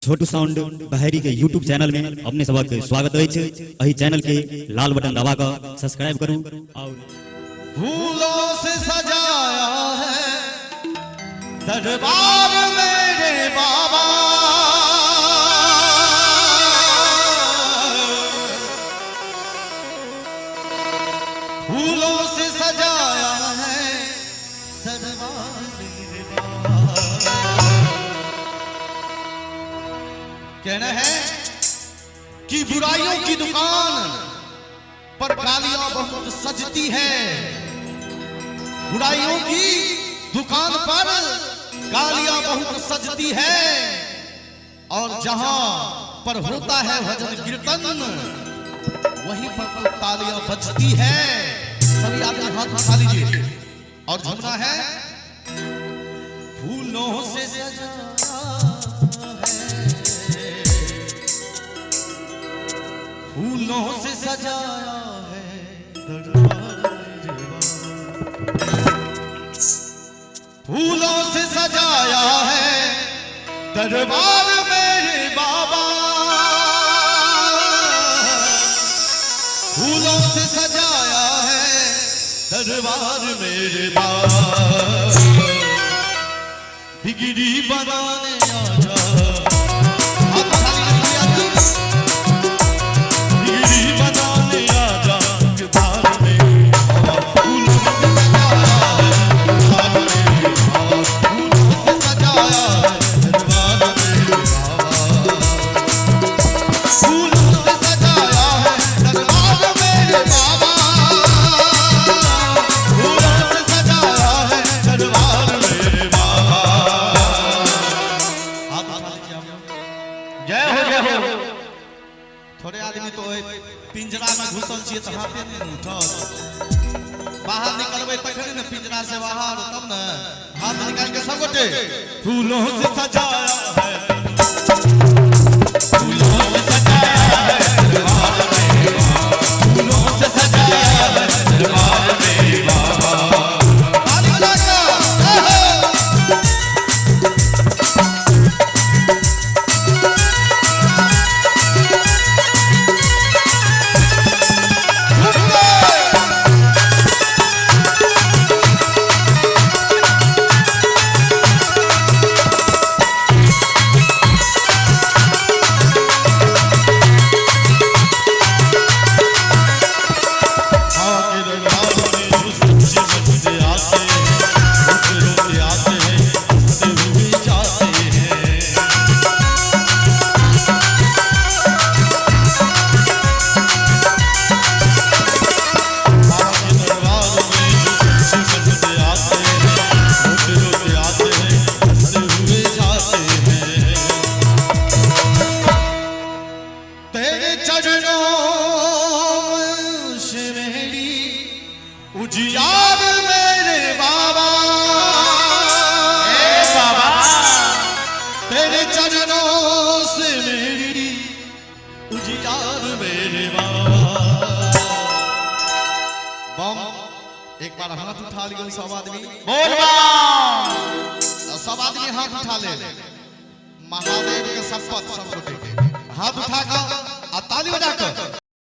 छोटू sound बहरी के YouTube channel में अपने सबक स्वागत है। अही चैनल के लाल बटन दबा कर सब्सक्राइब करूं और फूलों से सजाया है दरबार मेरे बाबा, फूलों से सजाया है दरबार मेरे बाबा। कहना है कि बुराइयों की दुकान पर गालियां बहुत सजती है, बुराइयों की दुकान पर गालियां बहुत सजती है, और जहां पर होता है भजन कीर्तन वहीं पर तो तालियां बजती है। सभी आदमी हाथ उठा लीजिए और झूमना है। फूलों से सजाया है, फूलों से सजाया है दरबार मेरे बाबा, फूलों से सजाया है दरबार मेरे बाबा, फूलों से सजाया है दरबार मेरे बाबा। बिगड़ी बनाने आजा, थोड़े आदमी तो पिंजरा में घुसल छिए तो हाथे नहीं उठल, बाहर निकलबे तखने न पिंजरा से बाहर, तब न हाथ निकाल के सब गोटे फूलों से सजाया है, फूलों से सजाया है दरबार मेरे बाबा, फूलों से सजाया है दरबार मेरे बाबा। उजियार मेरे बाबा, बाबा तेरे चरणों से मेरी उजियार मेरे बाबा। बम एक बार हाथ उठा लियो सब आदमी, बोल सब आदमी हाथ उठा ले, महादेव के शपथ सब गोटे हाथ उठा कर ताली बजा कर